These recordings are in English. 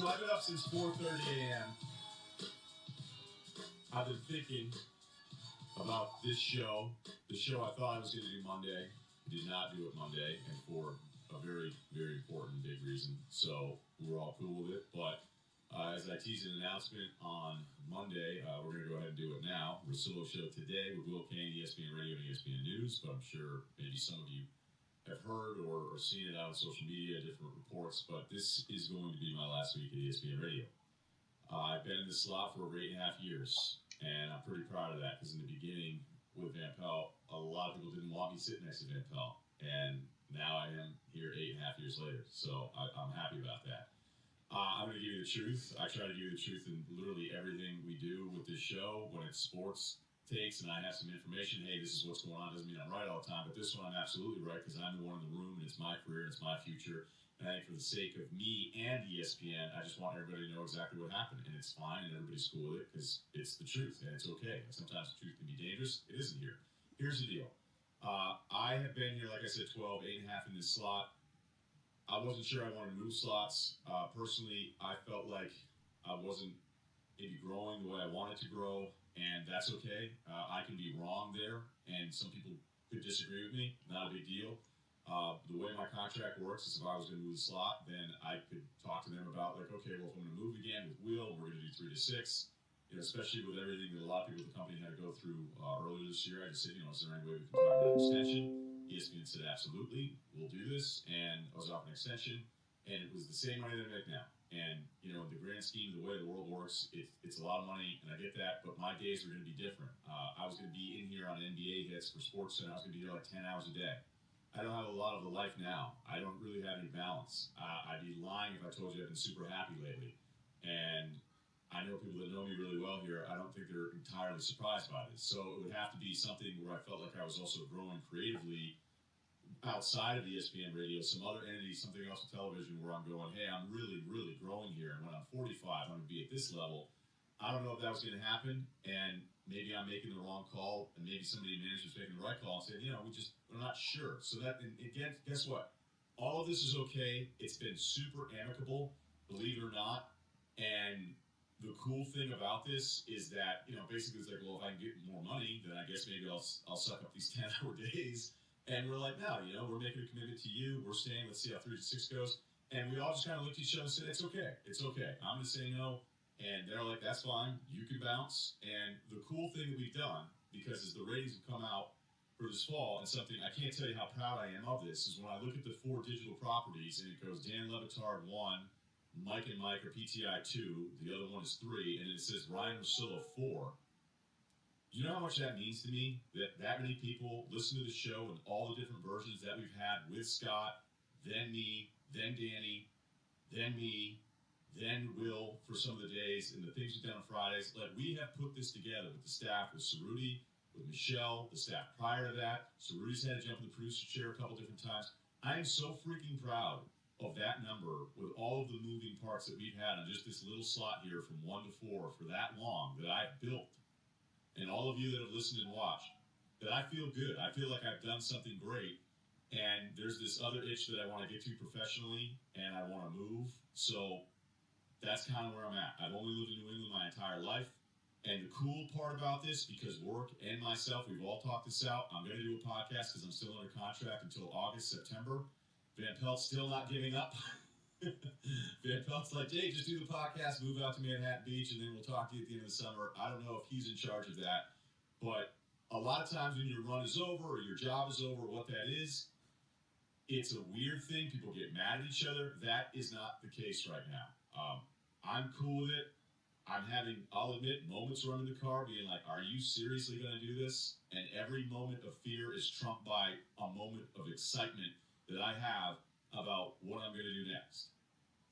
I've been up since 4:30 a.m. I've been thinking about this show. The show I thought I was going to do Monday. I did not do it Monday, and for a very, very important big reason. So we're all cool with it. But as I teased an announcement on Monday, we're going to go ahead and do it now. Russillo Show today with Will Kane, ESPN Radio and ESPN News. But I'm sure maybe some of you have heard or seen it out on social media, different reports. But this is going to be my last week at ESPN Radio. I've been in this slot for over 8.5 years, and I'm pretty proud of that because in the beginning with Van Pelt, a lot of people didn't want me sitting next to Van Pelt, and now I am here 8.5 years later, so I'm happy about that. I'm going to give you the truth. I try to give you the truth in literally everything we do with this show. When it's sports takes and I have some information, hey, this is what's going on, doesn't mean I'm right all the time, but this one I'm absolutely right because I'm the one in the room, and it's my career, and it's my future. And I think for the sake of me and ESPN, I just want everybody to know exactly what happened. And it's fine, and everybody's cool with it because it's the truth, and it's okay. Sometimes the truth can be dangerous. It isn't here. Here's the deal. I have been here, like I said, 8.5 in this slot. I wasn't sure I wanted to move slots. Personally, I felt like I wasn't maybe growing the way I wanted to grow, and that's okay. I can be wrong there, and some people could disagree with me. Not a big deal. The way my contract works is if I was going to move the slot, then I could talk to them about, like, okay, well, if I'm going to move again with Will, we're going to do 3 to 6. You know, especially with everything that a lot of people at the company had to go through earlier this year. I just said, you know, is there any way we can talk about an extension? ESPN said, absolutely, we'll do this. And I was offered an extension, and it was the same money that I make now. And, you know, in the grand scheme of the way the world works, it's a lot of money, and I get that, but my days are going to be different. I was going to be in here on NBA hits for SportsCenter. I was going to be here like 10 hours a day. I don't have a lot of the life now. I don't really have any balance. I'd be lying if I told you I've been super happy lately. And I know people that know me really well here, I don't think they're entirely surprised by this. So it would have to be something where I felt like I was also growing creatively outside of ESPN Radio, some other entity, something else with television where I'm going, hey, I'm really, really growing here. And when I'm 45, I'm going to be at this level. I don't know if that was going to happen, and maybe I'm making the wrong call, and maybe somebody in management's making the right call and saying, you know, we're not sure. So that, and again, guess what? All of this is okay. It's been super amicable, believe it or not. And the cool thing about this is that, you know, basically it's like, well, if I can get more money, then I guess maybe I'll suck up these 10-hour days. And we're like, no, you know, we're making a commitment to you. We're staying. Let's see how 3 to 6 goes. And we all just kind of looked at each other and said, it's okay. It's okay. I'm going to say no. And they're like, that's fine. You can bounce. And the cool thing that we've done, because as the ratings have come out for this fall, and something I can't tell you how proud I am of this, is when I look at the 4 digital properties, and it goes Dan Levitard 1, Mike and Mike are PTI 2, the other one is 3, and it says Ryen Russillo 4. Do you know how much that means to me? That many people listen to the show and all the different versions that we've had with Scott, then me, then Danny, then me, then Will for some of the days, and the things we've done on Fridays. Like, we have put this together with the staff, with Cerruti, with Michelle, the staff prior to that. Cerruti's had to jump in the producer chair a couple different times. I am so freaking proud of that number with all of the moving parts that we've had on just this little slot here from 1 to 4 for that long that I've built. And all of you that have listened and watched, that I feel good. I feel like I've done something great. And there's this other itch that I want to get to professionally, and I want to move. So that's kind of where I'm at. I've only lived in New England my entire life. And the cool part about this, because work and myself, we've all talked this out. I'm going to do a podcast because I'm still under contract until August, September. Van Pelt's still not giving up. Van Pelt's like, Jay, just do the podcast, move out to Manhattan Beach, and then we'll talk to you at the end of the summer. I don't know if he's in charge of that. But a lot of times when your run is over or your job is over, what that is, it's a weird thing. People get mad at each other. That is not the case right now. I'm cool with it. I'm having, I'll admit, moments where I'm in the car being like, are you seriously going to do this? And every moment of fear is trumped by a moment of excitement that I have about what I'm going to do next.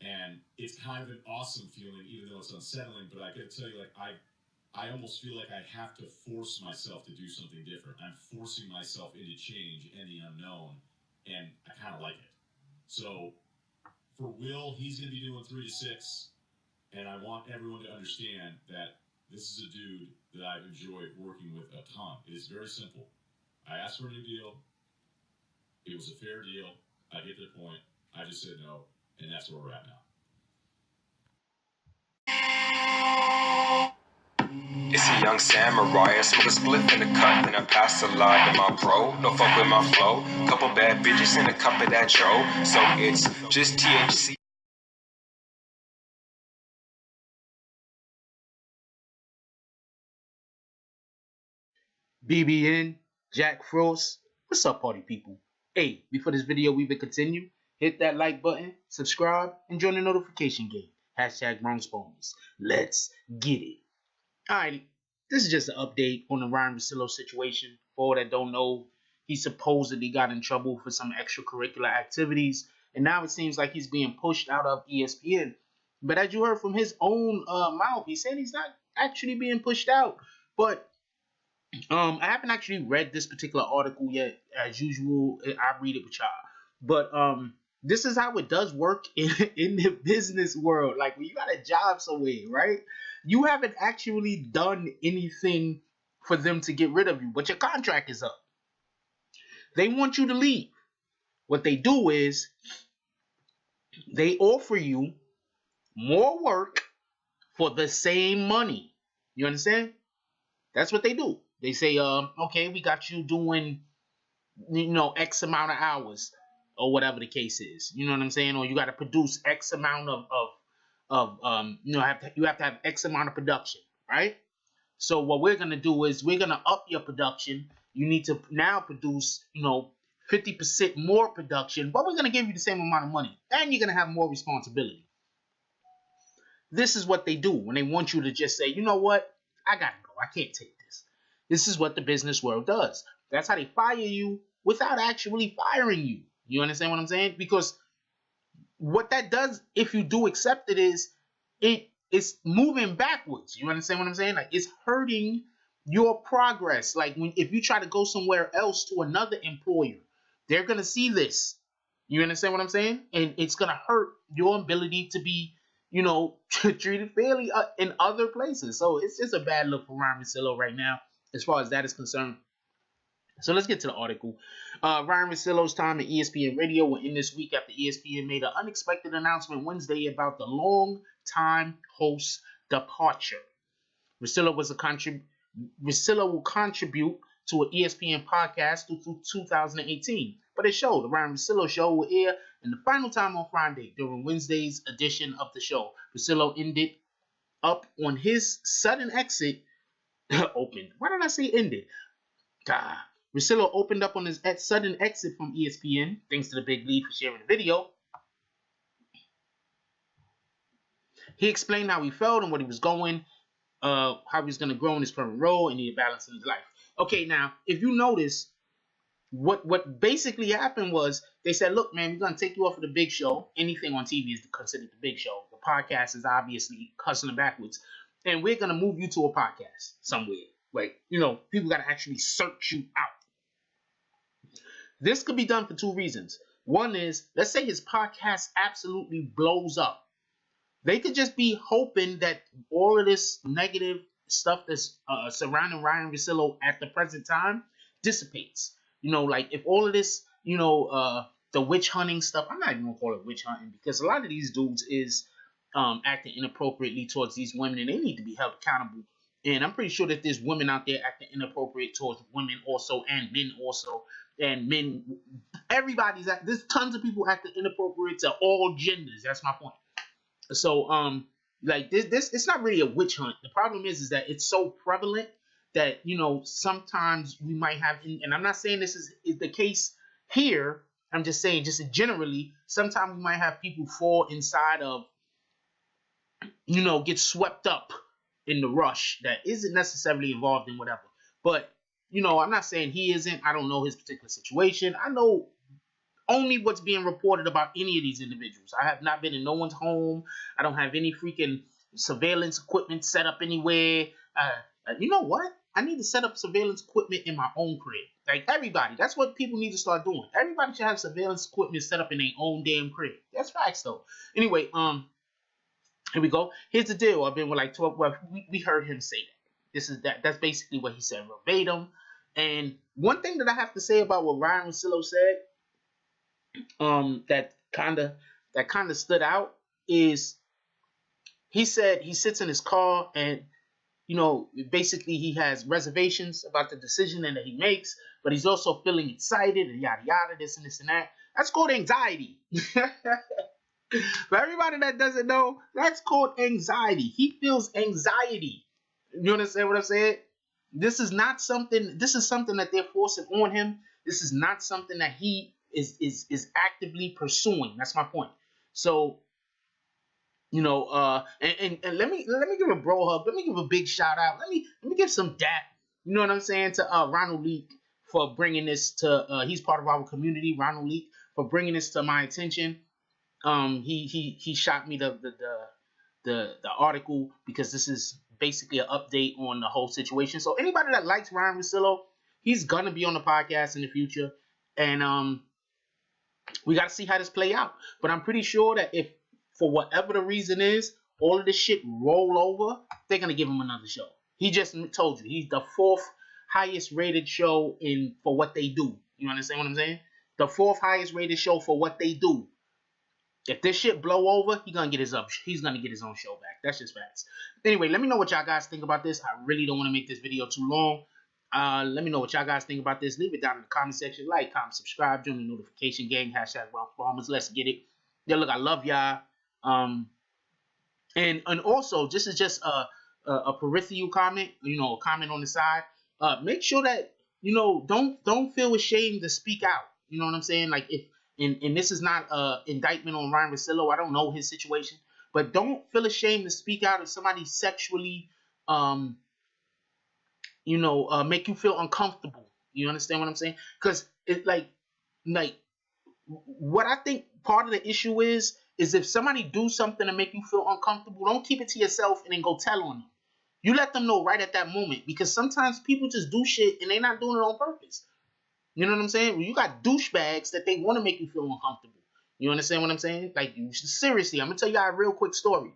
And it's kind of an awesome feeling, even though it's unsettling. But I got to tell you, like, I almost feel like I have to force myself to do something different. I'm forcing myself into change and the unknown. And I kind of like it. So for Will, he's going to be doing 3 to 6. And I want everyone to understand that this is a dude that I've enjoyed working with a ton. It is very simple. I asked for a new deal. It was a fair deal. I get their point. I just said no, and that's where we're at now. It's a young samurai, I smoke a spliff in the cut, then I pass a line to my bro. No fuck with my flow. Couple bad bitches in a cup of that tro. So it's just THC. BBN, Jack Frost. What's up, party people? Hey, before this video we even continue, hit that like button, subscribe, and join the notification game. Hashtag Bronx Bonus. Let's get it. Alright, this is just an update on the Ryen Russillo situation. For all that don't know, he supposedly got in trouble for some extracurricular activities, and now it seems like he's being pushed out of ESPN. But as you heard from his own mouth, he said he's not actually being pushed out. But I haven't actually read this particular article yet. As usual, I read it with y'all. But this is how it does work in the business world. Like when you got a job somewhere, right? You haven't actually done anything for them to get rid of you, but your contract is up. They want you to leave. What they do is they offer you more work for the same money. You understand? That's what they do. They say, okay, we got you doing, X amount of hours or whatever the case is. You know what I'm saying? Or you got to produce X amount you have to have X amount of production, right? So what we're going to do is we're going to up your production. You need to now produce, 50% more production, but we're going to give you the same amount of money and you're going to have more responsibility. This is what they do when they want you to just say, you know what? I got to go. I can't take this. This is what the business world does. That's how they fire you without actually firing you. You understand what I'm saying? Because what that does, if you do accept it, is it's moving backwards. You understand what I'm saying? Like it's hurting your progress. Like if you try to go somewhere else to another employer, they're gonna see this. You understand what I'm saying? And it's gonna hurt your ability to be, treated fairly in other places. So it's just a bad look for Ryen Russillo right now, as far as that is concerned. So let's get to the article. Ryen Russillo's time at ESPN Radio will end this week after ESPN made an unexpected announcement Wednesday about the long-time host's departure. Russillo will contribute to an ESPN podcast through 2018, but his show, the Ryen Russillo Show, will air in the final time on Friday during Wednesday's edition of the show. Russillo ended up on his sudden exit. Opened. Why did I say ended? Russillo opened up on his sudden exit from ESPN, thanks to the Big League for sharing the video. He explained how he felt and what he was going, how he was going to grow in his current role and needed balance in his life. Okay, now, if you notice, what basically happened was they said, look, man, we're going to take you off of the big show. Anything on TV is considered the big show. The podcast is obviously hustling backwards. And we're going to move you to a podcast somewhere. Like, people got to actually search you out. This could be done for two reasons. One is, let's say his podcast absolutely blows up. They could just be hoping that all of this negative stuff that's surrounding Ryen Russillo at the present time dissipates. Like if all of this, the witch hunting stuff, I'm not even gonna call it witch hunting because a lot of these dudes is acting inappropriately towards these women and they need to be held accountable. And I'm pretty sure that there's women out there acting inappropriate towards women also and men also. And men, there's tons of people acting inappropriate to all genders. That's my point. So, like this, it's not really a witch hunt. The problem is that it's so prevalent that, sometimes we might have, and I'm not saying this is the case here. I'm just saying, just generally, sometimes we might have people fall inside of, get swept up in the rush that isn't necessarily involved in whatever. But, I'm not saying he isn't. I don't know his particular situation. I know only what's being reported about any of these individuals. I have not been in no one's home. I don't have any freaking surveillance equipment set up anywhere. You know what? I need to set up surveillance equipment in my own crib. Like everybody. That's what people need to start doing. Everybody should have surveillance equipment set up in their own damn crib. That's facts though. Anyway, here we go. Here's the deal. I've been with like 12. Well, we heard him say that. That's basically what he said verbatim. And one thing that I have to say about what Ryen Russillo said, that kind of stood out is he said he sits in his car and basically he has reservations about the decision that he makes, but he's also feeling excited and yada yada, this and this and that. That's called anxiety. For everybody that doesn't know, that's called anxiety. He feels anxiety. You understand what I'm saying? This is something that they're forcing on him. This is not something that he is actively pursuing. That's my point. So, and let me give a bro hug. Let me give a big shout out. Let me give some dap. You know what I'm saying, to Ronald Leak for bringing this to. He's part of our community. Ronald Leak, for bringing this to my attention. He shot me the article because this is basically an update on the whole situation. So anybody that likes Ryen Russillo, he's gonna be on the podcast in the future, and we got to see how this play out. But I'm pretty sure that if, for whatever the reason is, all of this shit roll over, they're gonna give him another show. He just told you he's the 4th highest rated show for what they do. You understand what I'm saying? The 4th highest rated show for what they do. If this shit blow over, he's gonna get his own show back. That's just facts. Anyway, let me know what y'all guys think about this. I really don't want to make this video too long. Let me know what y'all guys think about this. Leave it down in the comment section. Like, comment, subscribe, join the notification gang. #RockFarmers. Let's get it. Yeah, look, I love y'all. And also, this is just a peripheral comment. A comment on the side. Make sure that don't feel ashamed to speak out. You know what I'm saying? Like, if and this is not an indictment on Ryen Russillo. I don't know his situation, but don't feel ashamed to speak out if somebody sexually make you feel uncomfortable. You understand what I'm saying? Because it like what I think part of the issue is if somebody do something to make you feel uncomfortable, don't keep it to yourself and then go tell on them. You let them know right at that moment, because sometimes people just do shit and they're not doing it on purpose. You know what I'm saying? Well, you got douchebags that they want to make you feel uncomfortable. You understand what I'm saying? Like, seriously, I'm gonna tell you a real quick story.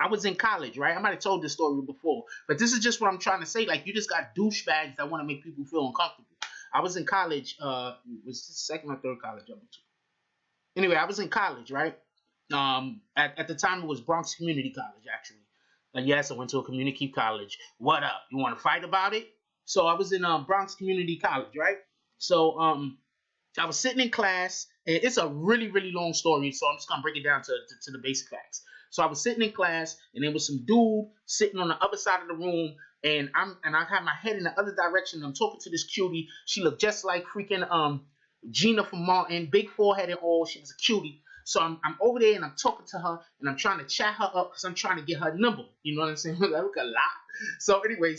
I was in college, right? I might have told this story before, but this is just what I'm trying to say. Like, you just got douchebags that want to make people feel uncomfortable. I was in college. It was the 2nd or 3rd college I went to. Anyway, I was in college, right? At the time, it was Bronx Community College, actually. Yes, I went to a community college. What up? You want to fight about it? So I was in Bronx Community College, right? So I was sitting in class, and it's a really, really long story, so I'm just gonna break it down to the basic facts. So I was sitting in class, and there was some dude sitting on the other side of the room, and I had my head in the other direction. And I'm talking to this cutie. She looked just like freaking Gina from Martin, big forehead and all. She was a cutie. So I'm over there and I'm talking to her and I'm trying to chat her up because I'm trying to get her number. You know what I'm saying? That look a lot. So anyway,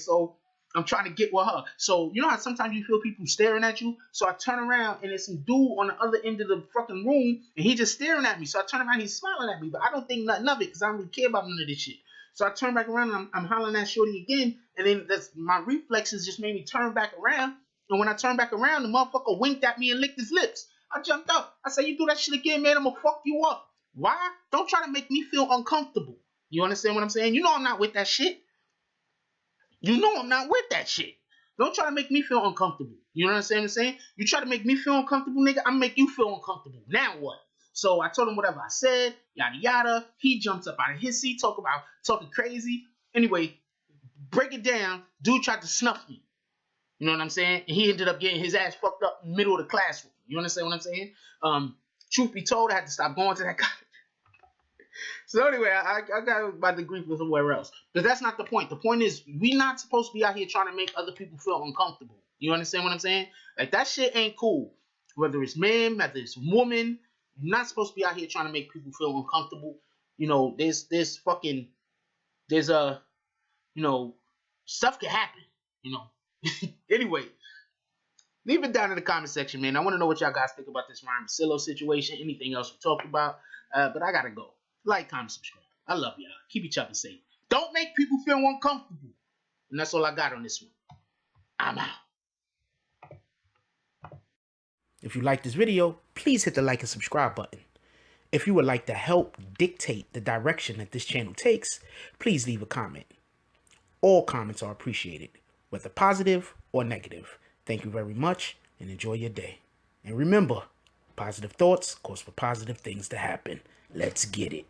I'm trying to get with her. So you know how sometimes you feel people staring at you? So I turn around and there's some dude on the other end of the fucking room and he just staring at me. So I turn around, he's smiling at me, but I don't think nothing of it because I don't really care about none of this shit. So I turn back around and I'm hollering at shorty again, and then my reflexes just made me turn back around. And when I turned back around, the motherfucker winked at me and licked his lips. I jumped up. I said, "You do that shit again, man, I'm gonna fuck you up." Why? Don't try to make me feel uncomfortable. You understand what I'm saying? You know I'm not with that shit. You know I'm not with that shit. Don't try to make me feel uncomfortable. You understand what I'm saying? You try to make me feel uncomfortable, nigga, I'm gonna make you feel uncomfortable. Now what? So I told him whatever I said, yada yada. He jumps up out of his seat, talking crazy. Anyway, break it down. Dude tried to snuff me. You know what I'm saying? And he ended up getting his ass fucked up in the middle of the classroom. You understand what I'm saying? Truth be told, I had to stop going to that college. So anyway, I got my degree from somewhere else. But that's not the point. The point is, we're not supposed to be out here trying to make other people feel uncomfortable. You understand what I'm saying? Like, that shit ain't cool. Whether it's men, whether it's woman, you're not supposed to be out here trying to make people feel uncomfortable. You know, stuff can happen, you know. Anyway, leave it down in the comment section, man. I want to know what y'all guys think about this Ryen Russillo situation, anything else we talked about. But I gotta go. Like, comment, subscribe. I love y'all. Keep each other safe. Don't make people feel uncomfortable. And that's all I got on this one. I'm out. If you like this video, please hit the like and subscribe button. If you would like to help dictate the direction that this channel takes, please leave a comment. All comments are appreciated, whether positive or negative. Thank you very much and enjoy your day. And remember, positive thoughts cause for positive things to happen. Let's get it.